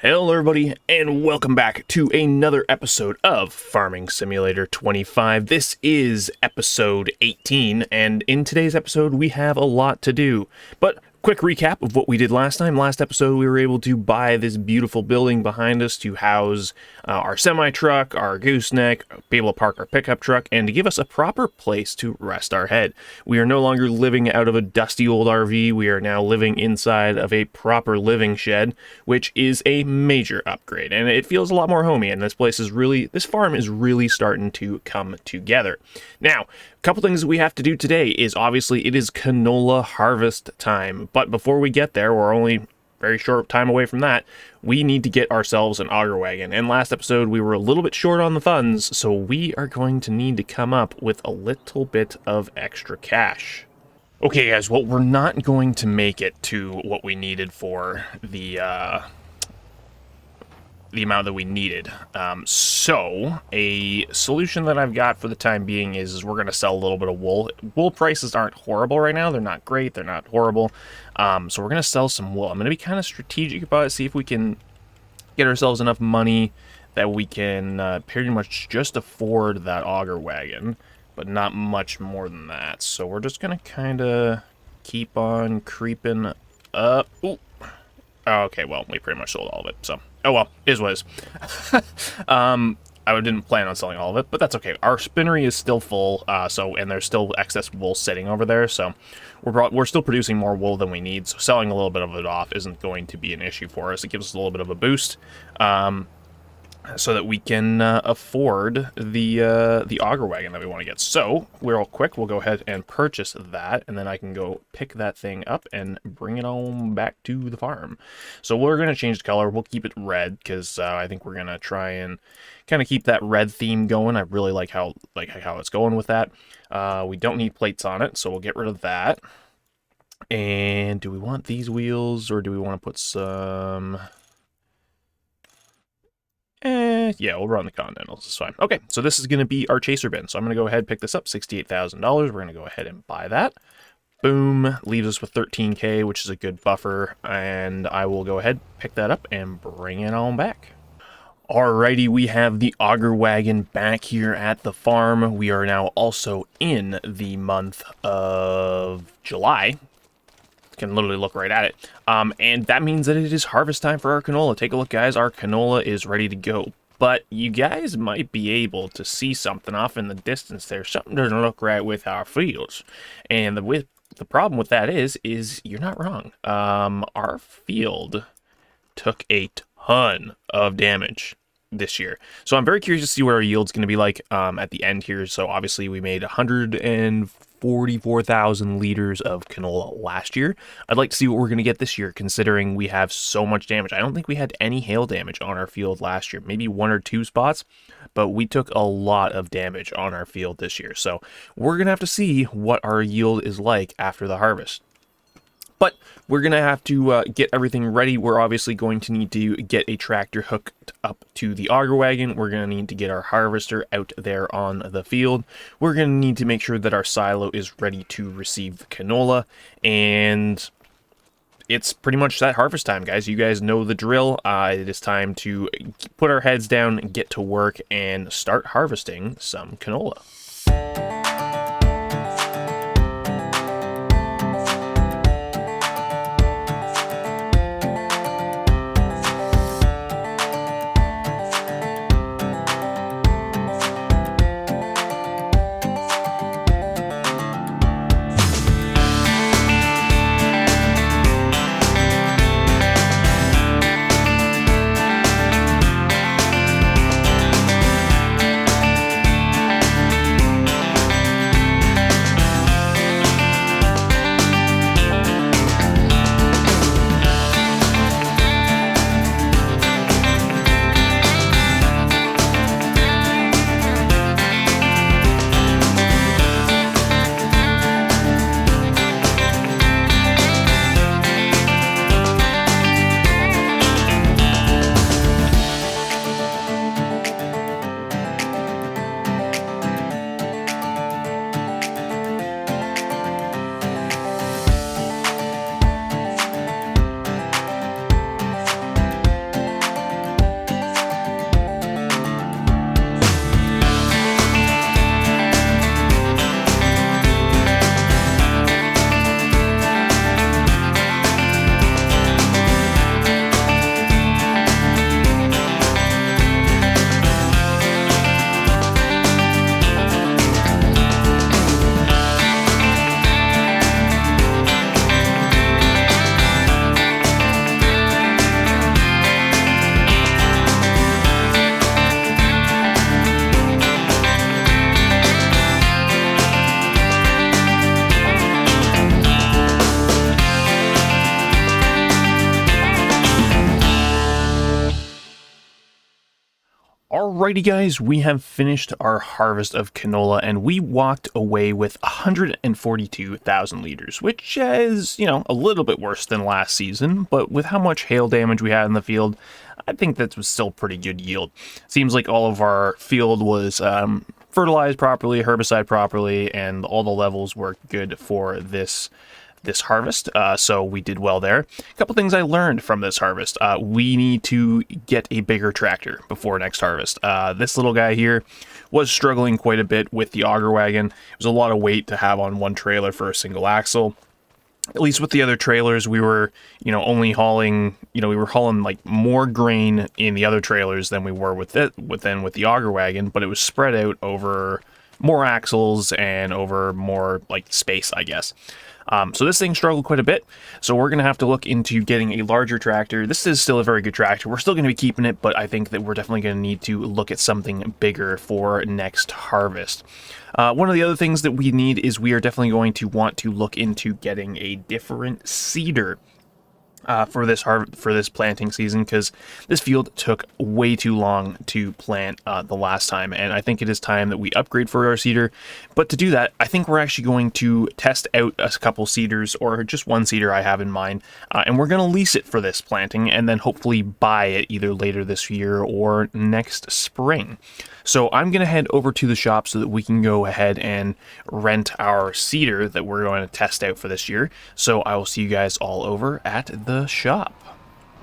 Hello everybody, and welcome back to another episode of Farming Simulator 25. This is episode 18, and in today's episode we have a lot to do. But quick recap of what we did last time. Last episode we were able to buy this beautiful building behind us to house our semi-truck, our gooseneck, be able to park our pickup truck, and to give us a proper place to rest our head. We are no longer living out of a dusty old RV. We are now living inside of a proper living shed, which is a major upgrade, and it feels a lot more homey, and this farm is really starting to come together. Now, a couple things that we have to do today is obviously it is canola harvest time, but before we get there, we're only very short time away from that. We need to get ourselves an auger wagon, and last episode we were a little bit short on the funds, so we are going to need to come up with a little bit of extra cash. Okay guys, well, we're not going to make it to what we needed for the amount that we needed. So a solution that I've got for the time being is we're going to sell a little bit of wool. Wool prices aren't horrible right now. They're not great. They're not horrible. So we're going to sell some wool. I'm going to be kind of strategic about it, see if we can get ourselves enough money that we can pretty much just afford that auger wagon, but not much more than that. So we're just going to kind of keep on creeping up. Ooh. Okay, well, we pretty much sold all of it, so oh well, is what is. I didn't plan on selling all of it, but that's okay. Our spinnery is still full, and there's still excess wool sitting over there, so we're still producing more wool than we need, so selling a little bit of it off isn't going to be an issue for us. It gives us a little bit of a boost, so that we can afford the auger wagon that we want to get. So real quick, we'll go ahead and purchase that, and then I can go pick that thing up and bring it on back to the farm. So we're going to change the color. We'll keep it red because I think we're going to try and kind of keep that red theme going. I really like how it's going with that. We don't need plates on it, so we'll get rid of that. And do we want these wheels, or do we want to put some... yeah, we'll run the Continentals, it's fine. Okay, so this is going to be our chaser bin. So I'm going to go ahead and pick this up, $68,000. We're going to go ahead and buy that. Boom, leaves us with 13K, which is a good buffer. And I will go ahead, pick that up, and bring it on back. Alrighty, we have the auger wagon back here at the farm. We are now also in the month of July. Can literally look right at it, and that means that it is harvest time for our canola. Take a look, guys. Our canola is ready to go, but you guys might be able to see something off in the distance there. Something doesn't look right with our fields, and the problem with that is you're not wrong. Our field took a ton of damage this year, so I'm very curious to see what our yield's going to be like at the end here. So obviously we made 144,000 liters of canola last year. I'd like to see what we're going to get this year, considering we have so much damage. I don't think we had any hail damage on our field last year, maybe one or two spots, but we took a lot of damage on our field this year. So we're going to have to see what our yield is like after the harvest. But we're going to have to get everything ready. We're obviously going to need to get a tractor hooked up to the auger wagon. We're going to need to get our harvester out there on the field. We're going to need to make sure that our silo is ready to receive the canola. And it's pretty much that harvest time, guys. You guys know the drill. It is time to put our heads down, get to work, and start harvesting some canola. Alrighty guys, we have finished our harvest of canola and we walked away with 142,000 liters, which is, a little bit worse than last season, but with how much hail damage we had in the field, I think that was still pretty good yield. Seems like all of our field was fertilized properly, herbicide properly, and all the levels were good for this harvest, so we did well there. A couple things I learned from this harvest. We need to get a bigger tractor before next harvest. This little guy here was struggling quite a bit with the auger wagon. It was a lot of weight to have on one trailer for a single axle. At least with the other trailers, we were, only hauling, we were hauling like more grain in the other trailers than we were with the auger wagon, but it was spread out over more axles and over more like space, I guess. So this thing struggled quite a bit, so we're going to have to look into getting a larger tractor. This is still a very good tractor. We're still going to be keeping it, but I think that we're definitely going to need to look at something bigger for next harvest. One of the other things that we need is we are definitely going to want to look into getting a different seeder for this planting season, because this field took way too long to plant the last time, and I think it is time that we upgrade for our seeder. But to do that, I think we're actually going to test out a couple seeders, or just one seeder I have in mind, and we're going to lease it for this planting, and then hopefully buy it either later this year or next spring. So I'm going to head over to the shop so that we can go ahead and rent our seeder that we're going to test out for this year. So I will see you guys all over at the shop.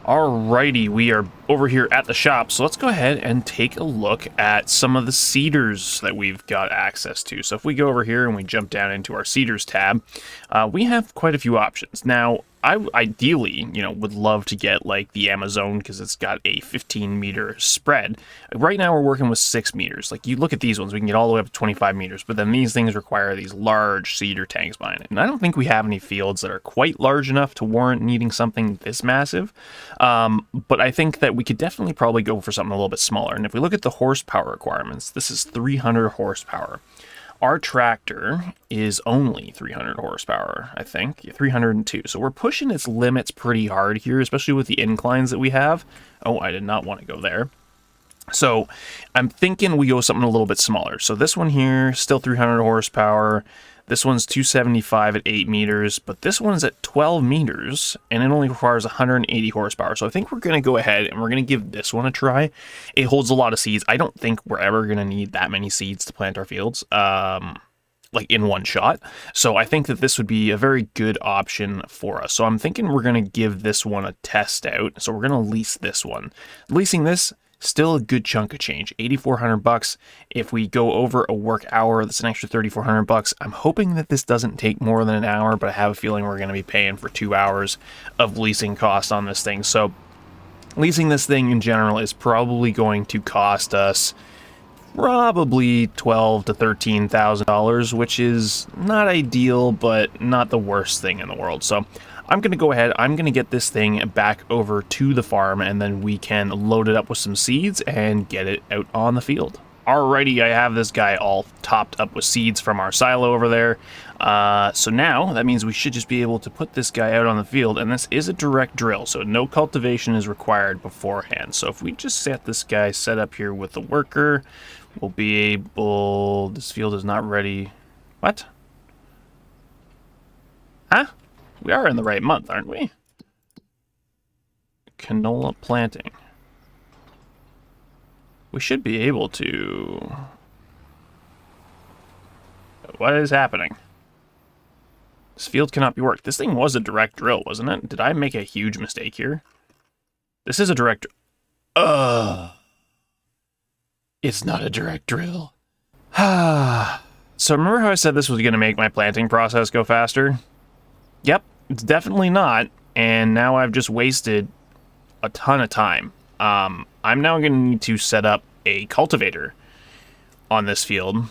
Alrighty, we are over here at the shop, so let's go ahead and take a look at some of the seeders that we've got access to. So if we go over here and we jump down into our seeders tab, we have quite a few options. Now, I ideally, would love to get like the Amazon because it's got a 15-meter spread. Right now we're working with 6 meters. Like you look at these ones, we can get all the way up to 25 meters, but then these things require these large seeder tanks behind it. And I don't think we have any fields that are quite large enough to warrant needing something this massive. But I think that we could definitely probably go for something a little bit smaller. And if we look at the horsepower requirements, this is 300 horsepower. Our tractor is only 300 horsepower, I think. 302. So we're pushing its limits pretty hard here, especially with the inclines that we have. Oh, I did not want to go there. So I'm thinking we go something a little bit smaller. So this one here, still 300 horsepower. This one's 275 at 8 meters, but this one's at 12 meters, and it only requires 180 horsepower. So I think we're going to go ahead and we're going to give this one a try. It holds a lot of seeds. I don't think we're ever going to need that many seeds to plant our fields, like in one shot. So I think that this would be a very good option for us. So I'm thinking we're going to give this one a test out. So we're going to lease this one. Leasing this, still a good chunk of change, $8,400. If we go over a work hour, that's an extra $3,400. I'm hoping that this doesn't take more than an hour, but I have a feeling we're going to be paying for 2 hours of leasing cost on this thing. So leasing this thing in general is probably going to cost us probably $12,000 to $13,000, which is not ideal, but not the worst thing in the world. So I'm going to go ahead, I'm going to get this thing back over to the farm, and then we can load it up with some seeds and get it out on the field. Alrighty, I have this guy all topped up with seeds from our silo over there. So now, that means we should just be able to put this guy out on the field, and this is a direct drill, so no cultivation is required beforehand. So if we just set this guy set up here with the worker, we'll be able... This field is not ready. What? Huh? We are in the right month, aren't we? Canola planting. We should be able to... What is happening? This field cannot be worked. This thing was a direct drill, wasn't it? Did I make a huge mistake here? This is a direct... It's not a direct drill. So remember how I said this was going to make my planting process go faster? Yep, it's definitely not, and now I've just wasted a ton of time. I'm now going to need to set up a cultivator on this field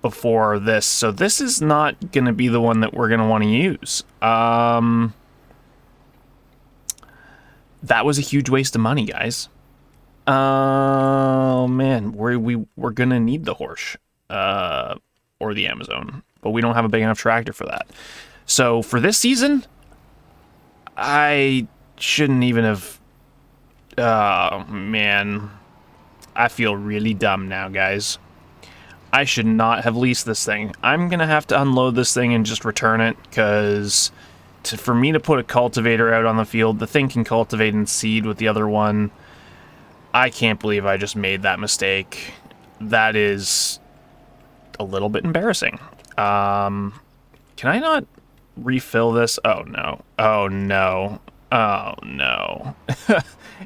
before this, so this is not going to be the one that we're going to want to use. That was a huge waste of money, guys. Oh, man, we're going to need the horse, or the Amazon, but we don't have a big enough tractor for that. So for this season, I shouldn't even have... Oh, man. I feel really dumb now, guys. I should not have leased this thing. I'm gonna have to unload this thing and just return it, because for me to put a cultivator out on the field, the thing can cultivate and seed with the other one. I can't believe I just made that mistake. That is a little bit embarrassing. Can I not refill this? Oh no. Oh no. Oh no.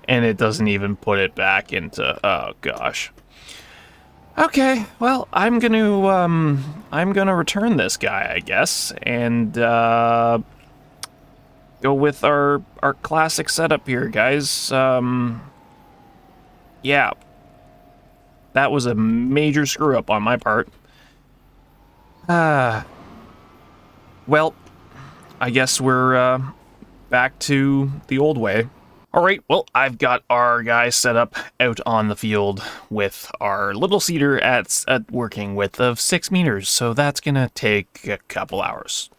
And it doesn't even put it back into, oh gosh. Okay, well, I'm gonna return this guy, I guess, and go with our classic setup here, guys. Yeah. That was a major screw up on my part. Well, I guess we're back to the old way. Alright, well, I've got our guy set up out on the field with our little seeder at a working width of 6 meters, so that's gonna take a couple hours.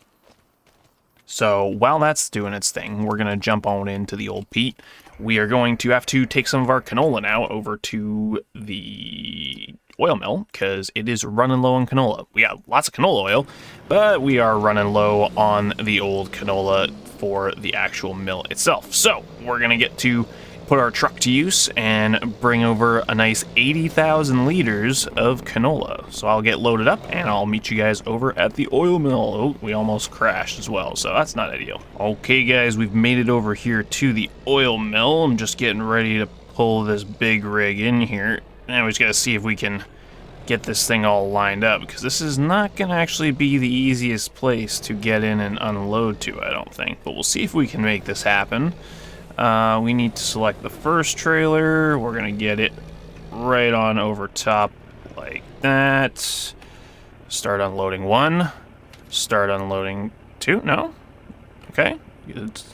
So while that's doing its thing, we're gonna jump on into the old peat. We are going to have to take some of our canola now over to the oil mill, because it is running low on canola. We got lots of canola oil, but we are running low on the old canola for the actual mill itself. So we're gonna get to put our truck to use and bring over a nice 80,000 liters of canola. So I'll get loaded up and I'll meet you guys over at the oil mill. Oh, we almost crashed as well, so that's not ideal. Okay guys, we've made it over here to the oil mill. I'm just getting ready to pull this big rig in here. Now we just gotta see if we can get this thing all lined up, because this is not gonna actually be the easiest place to get in and unload to, I don't think, but we'll see if we can make this happen. We need to select the first trailer. We're gonna get it right on over top like that. Start unloading 1, start unloading 2. No? Okay,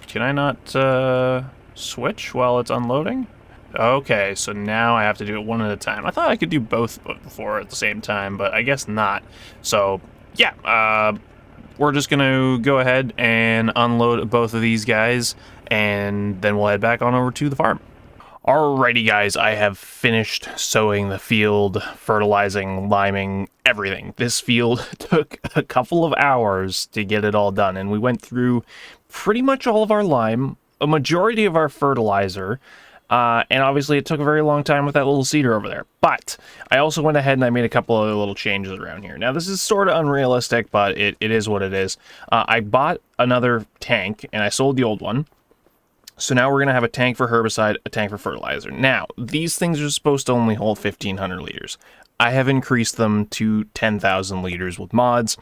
can I not switch while it's unloading? Okay, so now I have to do it one at a time. I thought I could do both before at the same time, but I guess not. So, yeah, we're just gonna go ahead and unload both of these guys, and then we'll head back on over to the farm. Alrighty guys, I have finished sowing the field, fertilizing, liming, everything. This field took a couple of hours to get it all done, and we went through pretty much all of our lime, a majority of our fertilizer, and obviously it took a very long time with that little seeder over there. But I also went ahead and I made a couple of little changes around here. Now this is sort of unrealistic, but it is what it is. I bought another tank and I sold the old one. So now we're going to have a tank for herbicide, a tank for fertilizer. Now, these things are supposed to only hold 1,500 liters. I have increased them to 10,000 liters with mods,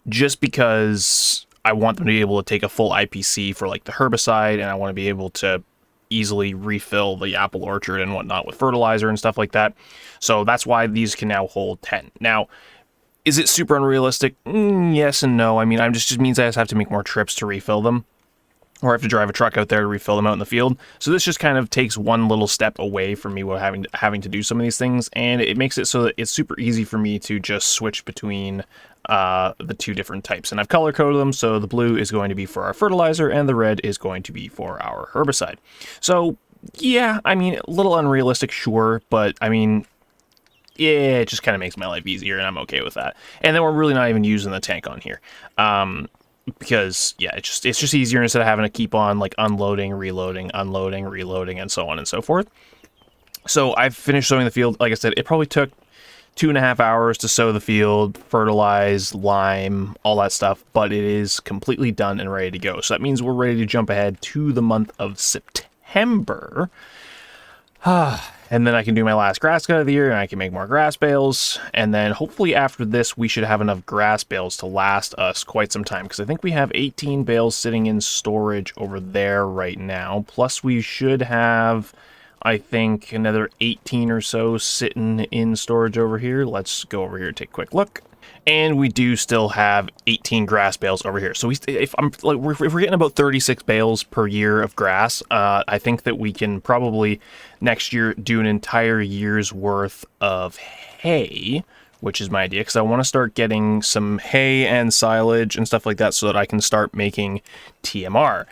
just because I want them to be able to take a full IPC for like the herbicide, and I want to be able to easily refill the apple orchard and whatnot with fertilizer and stuff like that. So that's why these can now hold 10. Now, is it super unrealistic? Yes and no. I mean, it just means I just have to make more trips to refill them, or I have to drive a truck out there to refill them out in the field. So this just kind of takes one little step away from me having to do some of these things, and it makes it so that it's super easy for me to just switch between the two different types. And I've color coded them, so the blue is going to be for our fertilizer and the red is going to be for our herbicide. So yeah, I mean, a little unrealistic, sure, but I mean, yeah, it just kind of makes my life easier, and I'm okay with that. And then we're really not even using the tank on here. Because yeah, it's just easier instead of having to keep on like unloading, reloading, and so on and so forth. So I've finished sowing the field. Like I said, it probably took 2.5 hours to sow the field, fertilize, lime, all that stuff, but it is completely done and ready to go. So that means we're ready to jump ahead to the month of September. And then I can do my last grass cut of the year, and I can make more grass bales. And then hopefully after this, we should have enough grass bales to last us quite some time, because I think we have 18 bales sitting in storage over there right now. Plus we should have, I think, another 18 or so sitting in storage over here. Let's go over here and take a quick look. And we do still have 18 grass bales over here. So if we're getting about 36 bales per year of grass, I think that we can probably next year do an entire year's worth of hay, which is my idea, because I want to start getting some hay and silage and stuff like that so that I can start making TMR.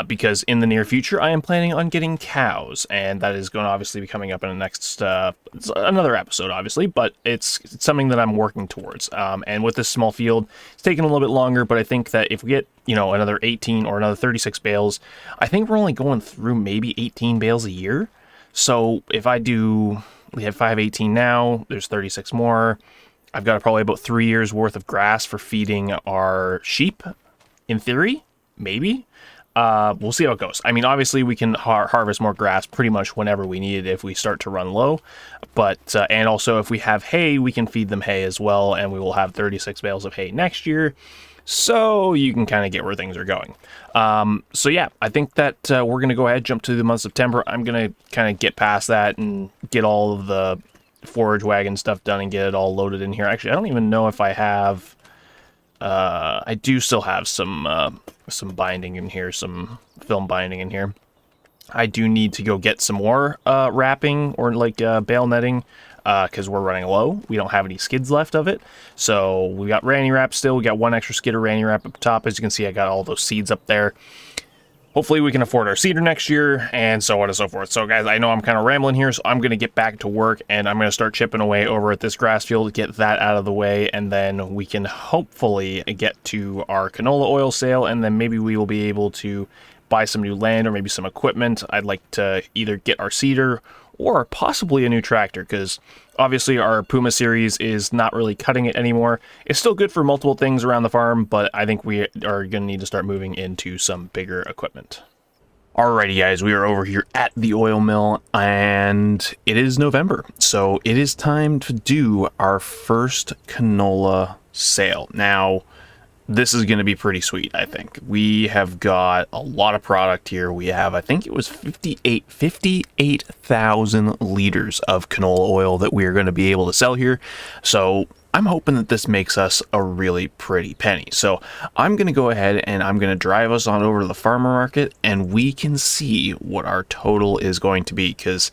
because in the near future I am planning on getting cows, and that is going to obviously be coming up in the next it's another episode, obviously, but it's something that I'm working towards. And with this small field, it's taking a little bit longer, but I think that if we get another 18 or another 36 bales, I think we're only going through maybe 18 bales a year. So if we have 518 now, there's 36 more. I've got probably about 3 years worth of grass for feeding our sheep, in theory, maybe. We'll see how it goes. I mean, obviously we can harvest more grass pretty much whenever we need it if we start to run low. But, and also if we have hay, we can feed them hay as well, and we will have 36 bales of hay next year. So you can kind of get where things are going. So yeah, I think that we're going to go ahead, jump to the month of September. I'm going to kind of get past that and get all of the forage wagon stuff done and get it all loaded in here. Actually, I don't even know if I have... I do still have some binding in here, some film binding in here. I do need to go get some more wrapping or like bale netting, because we're running low. We don't have any skids left of it. So we got Ranny Wrap still. We got one extra skid of Ranny Wrap up top. As you can see, I got all those seeds up there. Hopefully we can afford our cedar next year, and so on and so forth. So guys, I know I'm kind of rambling here, so I'm going to get back to work, and I'm going to start chipping away over at this grass field, get that out of the way, and then we can hopefully get to our canola oil sale, and then maybe we will be able to buy some new land or maybe some equipment. I'd like to either get our cedar or possibly a new tractor, because obviously our Puma series is not really cutting it anymore. It's still good for multiple things around the farm, but I think we are going to need to start moving into some bigger equipment. Alrighty guys, we are over here at the oil mill, and it is November, so it is time to do our first canola sale. Now, this is going to be pretty sweet, I think. We have got a lot of product here. We have, I think it was 58,000 liters of canola oil that we are going to be able to sell here. So I'm hoping that this makes us a really pretty penny. So I'm going to go ahead and I'm going to drive us on over to the farmer market, and we can see what our total is going to be, because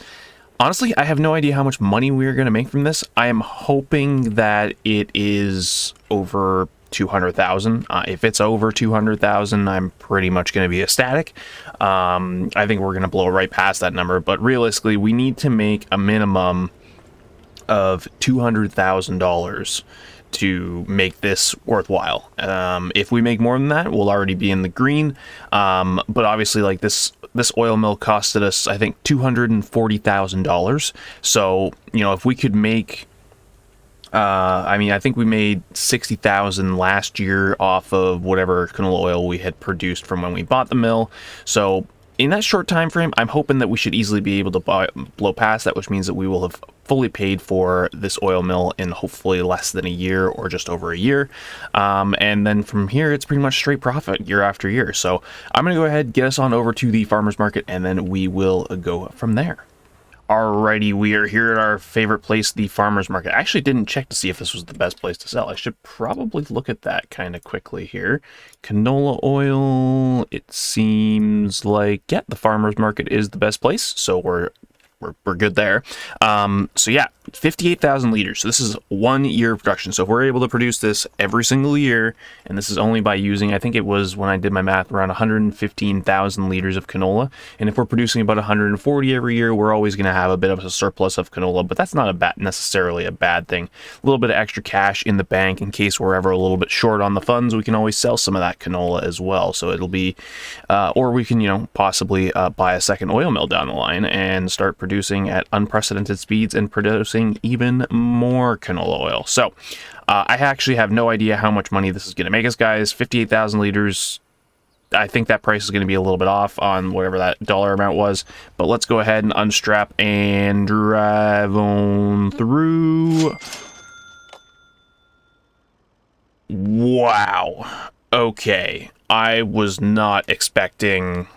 honestly, I have no idea how much money we're going to make from this. I am hoping that it is over 200,000. If it's over 200,000, I'm pretty much going to be ecstatic. I think we're going to blow right past that number, but realistically, we need to make a minimum of $200,000 to make this worthwhile. If we make more than that, we'll already be in the green. But obviously, like this oil mill costed us, I think, $240,000. So, if we could make I mean, I think we made 60,000 last year off of whatever canola oil we had produced from when we bought the mill. So in that short time frame, I'm hoping that we should easily be able to blow past that, which means that we will have fully paid for this oil mill in hopefully less than a year or just over a year. And then from here, it's pretty much straight profit year after year. So I'm going to go ahead, get us on over to the farmer's market, and then we will go from there. Alrighty, we are here at our favorite place, the farmer's market. I actually didn't check to see if this was the best place to sell. I should probably look at that kind of quickly here. Canola oil, it seems like, yeah, the farmer's market is the best place, so we're good there. So yeah, 58,000 liters. So this is 1 year of production. So if we're able to produce this every single year, and this is only by using, I think it was, when I did my math, around 115,000 liters of canola. And if we're producing about 140 every year, we're always going to have a bit of a surplus of canola, but that's not necessarily a bad thing. A little bit of extra cash in the bank in case we're ever a little bit short on the funds. We can always sell some of that canola as well. So it'll be, or we can, possibly buy a second oil mill down the line and start producing at unprecedented speeds and producing even more canola oil. So I actually have no idea how much money this is going to make us, guys. 58,000 liters. I think that price is going to be a little bit off on whatever that dollar amount was, but let's go ahead and unstrap and drive on through. Wow. Okay. I was not expecting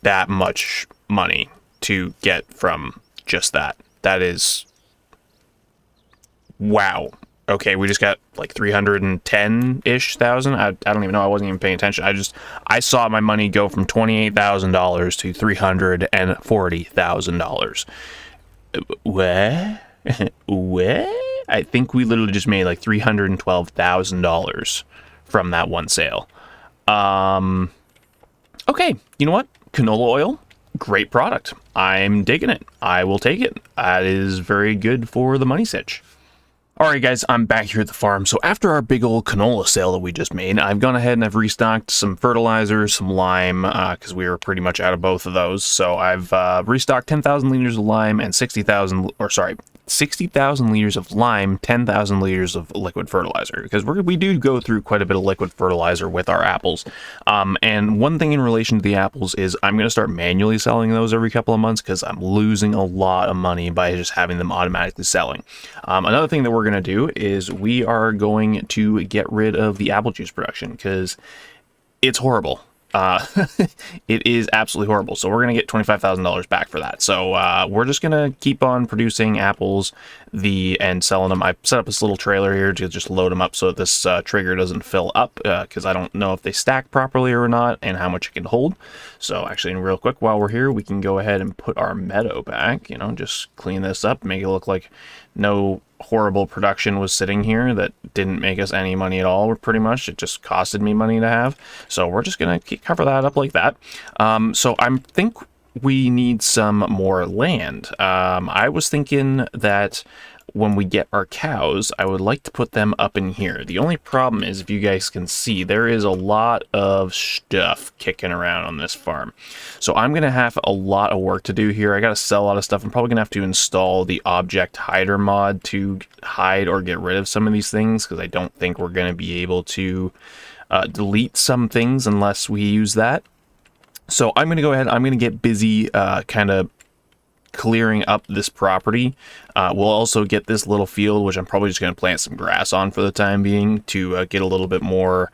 that much money to get from just that. That is... wow. Okay, we just got like 310-ish thousand. I don't even know. I wasn't even paying attention. I saw my money go from $28,000 to $340,000. What? What? I think we literally just made like $312,000 from that one sale. Okay, you know what? Canola oil, great product. I'm digging it. I will take it. That is very good for the money sitch. Alright guys, I'm back here at the farm. So after our big old canola sale that we just made, I've gone ahead and I've restocked some fertilizer, some lime, because we were pretty much out of both of those. So I've restocked 10,000 liters of lime and 60,000 liters of lime, 10,000 liters of liquid fertilizer, because we do go through quite a bit of liquid fertilizer with our apples. And one thing in relation to the apples is I'm going to start manually selling those every couple of months because I'm losing a lot of money by just having them automatically selling. Another thing that we're going to do is we are going to get rid of the apple juice production because it's horrible. It is absolutely horrible. So we're going to get $25,000 back for that. So we're just going to keep on producing apples and selling them. I set up this little trailer here to just load them up so that this trigger doesn't fill up because I don't know if they stack properly or not and how much it can hold. So actually, real quick, while we're here, we can go ahead and put our meadow back, just clean this up, make it look like no horrible production was sitting here that didn't make us any money at all. Pretty much it just costed me money to have, so we're just gonna cover that up like that. So I think we need some more land. I was thinking that when we get our cows, I would like to put them up in here. The only problem is, if you guys can see, there is a lot of stuff kicking around on this farm. So I'm going to have a lot of work to do here. I got to sell a lot of stuff. I'm probably going to have to install the object hider mod to hide or get rid of some of these things, because I don't think we're going to be able to delete some things unless we use that. So I'm going to go ahead. I'm going to get busy kind of clearing up this property. We'll also get this little field, which I'm probably just going to plant some grass on for the time being to get a little bit more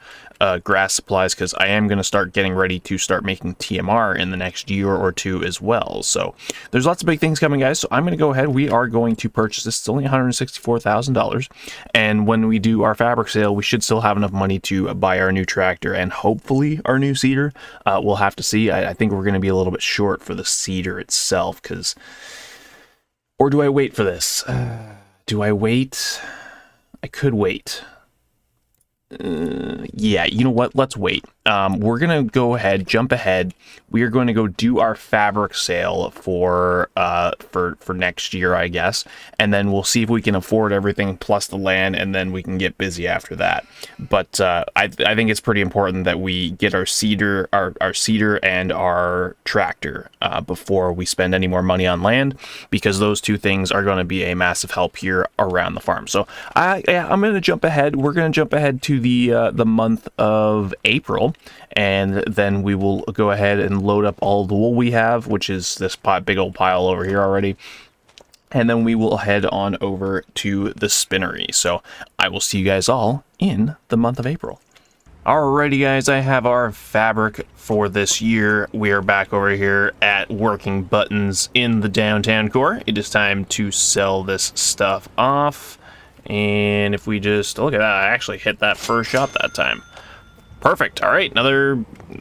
grass supplies, because I am going to start getting ready to start making TMR in the next year or two as well. So there's lots of big things coming, guys. So I'm going to go ahead. We are going to purchase this. It's only $164,000. And when we do our fabric sale, we should still have enough money to buy our new tractor and hopefully our new seeder. We'll have to see. I think we're going to be a little bit short for the seeder itself, because... Or do I wait for this? Do I wait? I could wait. Yeah, you know what? Let's wait. We're going to go ahead, jump ahead. We are going to go do our fabric sale for next year, I guess. And then we'll see if we can afford everything plus the land, and then we can get busy after that. But I think it's pretty important that we get our seeder, our seeder and our tractor before we spend any more money on land, because those two things are going to be a massive help here around the farm. So I'm going to jump ahead. We're going to jump ahead to the month of April, and then we will go ahead and load up all the wool we have, which is this big old pile over here already. And then we will head on over to the spinnery. So I will see you guys all in the month of April. Alrighty guys, I have our fabric for this year. We are back over here at Working Buttons in the downtown core. It is time to sell this stuff off. And if we just look at that, I actually hit that first shot that time. Perfect. All right, there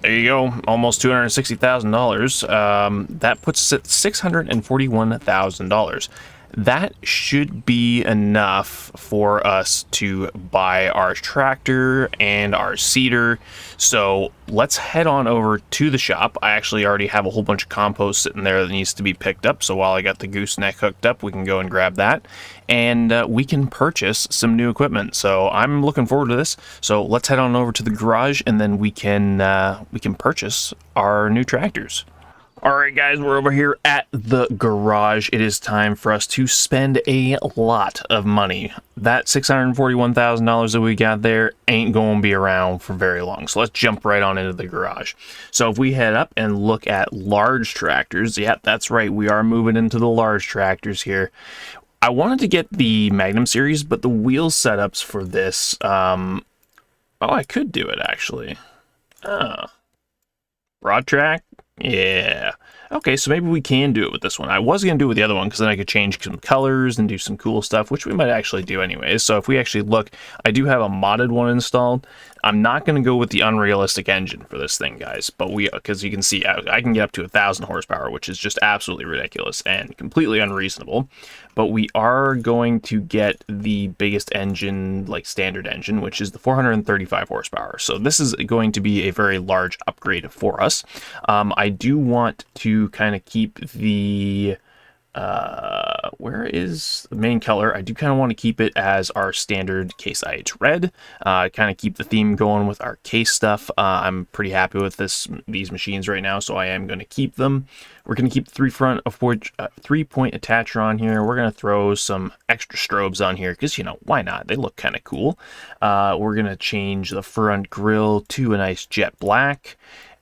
you go, almost $260,000. That puts us at $641,000. That should be enough for us to buy our tractor and our seeder. So let's head on over to the shop. I actually already have a whole bunch of compost sitting there that needs to be picked up. So while I got the gooseneck hooked up, we can go and grab that, and we can purchase some new equipment. So I'm looking forward to this. So let's head on over to the garage, and then we can purchase our new tractors. Alright guys, we're over here at the garage. It is time for us to spend a lot of money. That $641,000 that we got there ain't going to be around for very long. So let's jump right on into the garage. So if we head up and look at large tractors, yeah, that's right, we are moving into the large tractors here. I wanted to get the Magnum series, but the wheel setups for this, oh, I could do it actually. Broad track? Yeah. Okay, so maybe we can do it with this one. I was going to do it with the other one, because then I could change some colors and do some cool stuff, which we might actually do anyways. So if we actually look, I do have a modded one installed. I'm not going to go with the unrealistic engine for this thing, guys, but because you can see I can get up to 1,000 horsepower, which is just absolutely ridiculous and completely unreasonable. But we are going to get the biggest engine, like standard engine, which is the 435 horsepower. So this is going to be a very large upgrade for us. I do want to kind of keep the where is the main color? I do kind of want to keep it as our standard Case IH red. Kind of keep the theme going with our case stuff. I'm pretty happy with these machines right now, so I am going to keep them. We're going to keep the 3-point attacher on here. We're going to throw some extra strobes on here because, you know, why not? They look kind of cool. We're going to change the front grille to a nice jet black.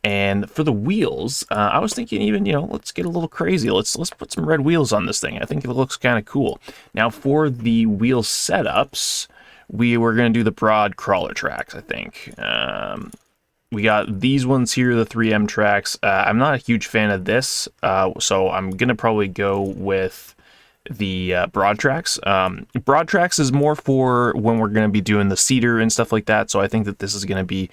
And for the wheels, I was thinking even, you know, let's get a little crazy. Let's put some red wheels on this thing. I think it looks kind of cool. Now for the wheel setups, we were going to do the broad crawler tracks, I think. We got these ones here, the 3M tracks. I'm not a huge fan of this, so I'm going to probably go with the broad tracks. Broad tracks is more for when we're going to be doing the cedar and stuff like that, so I think that this is going to be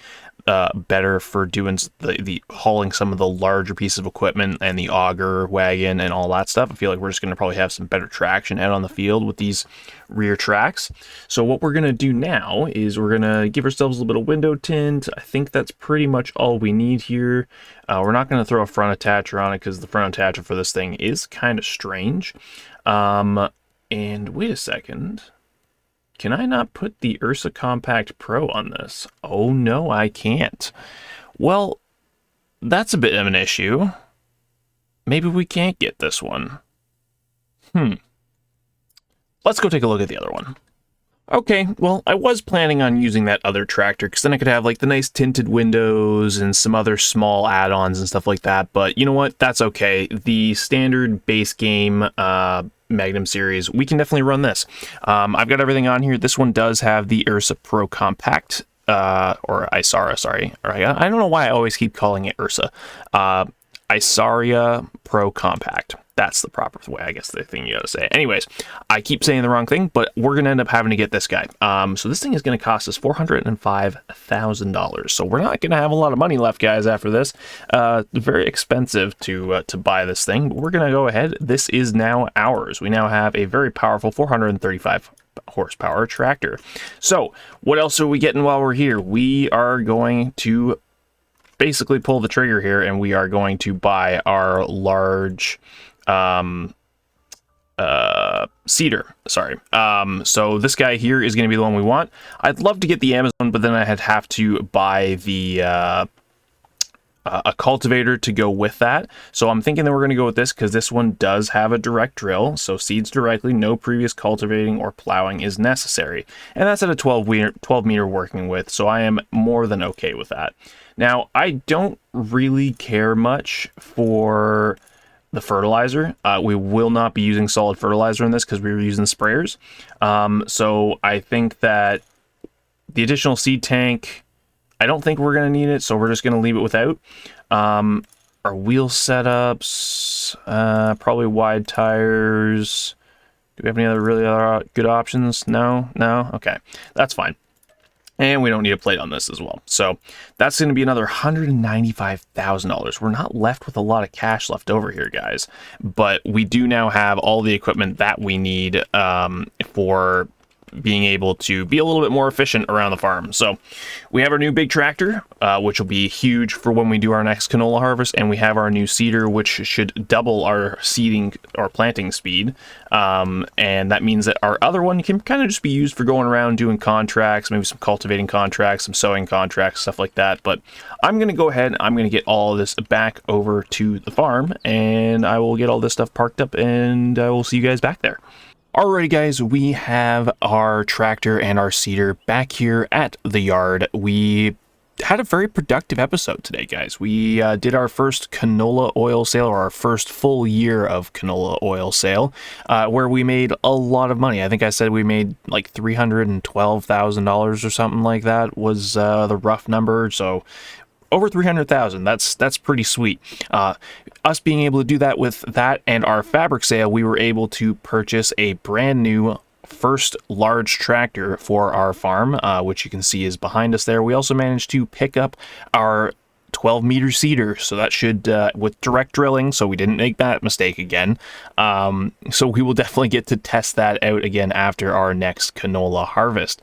better for doing the hauling some of the larger pieces of equipment and the auger wagon and all that stuff. I feel like we're just going to probably have some better traction out on the field with these rear tracks. So what we're going to do now is we're going to give ourselves a little bit of window tint. I think that's pretty much all we need here. We're not going to throw a front attacher on it because the front attacher for this thing is kind of strange. And wait a second. Can I not put the Ursa Compact Pro on this? Oh no, I can't. Well, that's a bit of an issue. Maybe we can't get this one. Let's go take a look at the other one. Okay, well, I was planning on using that other tractor because then I could have like the nice tinted windows and some other small add-ons and stuff like that, but you know what? That's okay. The standard base game Magnum series, we can definitely run this. I've got everything on here. This one does have the Ursa Pro Compact, or Isara, sorry. Or I don't know why I always keep calling it Ursa. Isaria Pro Compact. That's the proper way, I guess, the thing you gotta say. Anyways, I keep saying the wrong thing, but we're gonna end up having to get this guy. So this thing is gonna cost us $405,000. So we're not gonna have a lot of money left, guys, after this. Very expensive to buy this thing, but we're gonna go ahead. This is now ours. We now have a very powerful 435 horsepower tractor. So what else are we getting while we're here? We are going to basically pull the trigger here, and we are going to buy our large cedar, sorry. So this guy here is going to be the one we want. I'd love to get the Amazon, but then I'd have to buy the a cultivator to go with that. So I'm thinking that we're going to go with this because this one does have a direct drill, so seeds directly, no previous cultivating or plowing is necessary. And that's at a 12 meter working width, so I am more than okay with that. Now, I don't really care much for the fertilizer. We will not be using solid fertilizer in this because we were using sprayers. So I think that the additional seed tank, I don't think we're going to need it, so we're just going to leave it without. Our wheel setups, probably wide tires. Do we have any other really good options? No? Okay, that's fine. And we don't need a plate on this as well. So that's going to be another $195,000. We're not left with a lot of cash left over here, guys. But we do now have all the equipment that we need for being able to be a little bit more efficient around the farm. So we have our new big tractor, which will be huge for when we do our next canola harvest, and we have our new seeder, which should double our seeding or planting speed. And that means that our other one can kind of just be used for going around doing contracts, maybe some cultivating contracts, some sowing contracts, stuff like that. But I'm going to go ahead and I'm going to get all of this back over to the farm, and I will get all this stuff parked up, and I will see you guys back there. Alrighty guys, we have our tractor and our seeder back here at the yard. We had a very productive episode today, guys. We did our first canola oil sale, or our first full year of canola oil sale, where we made a lot of money. I think I said we made like $312,000 or something like that was the rough number. So over 300,000. That's pretty sweet. Us being able to do that with that and our fabric sale, we were able to purchase a brand new first large tractor for our farm, which you can see is behind us there. We also managed to pick up our 12-meter seeder, so that should, with direct drilling, so we didn't make that mistake again. So we will definitely get to test that out again after our next canola harvest.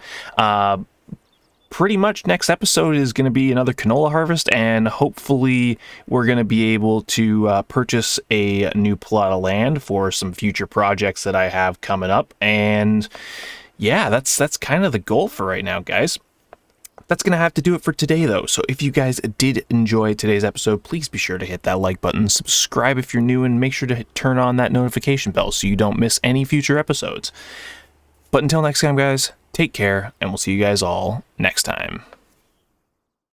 Pretty much next episode is going to be another canola harvest, and hopefully we're going to be able to purchase a new plot of land for some future projects that I have coming up. And yeah, that's kind of the goal for right now, guys. That's going to have to do it for today, though. So if you guys did enjoy today's episode, please be sure to hit that like button, subscribe if you're new, and make sure to turn on that notification bell so you don't miss any future episodes. But until next time, guys, take care, and we'll see you guys all next time.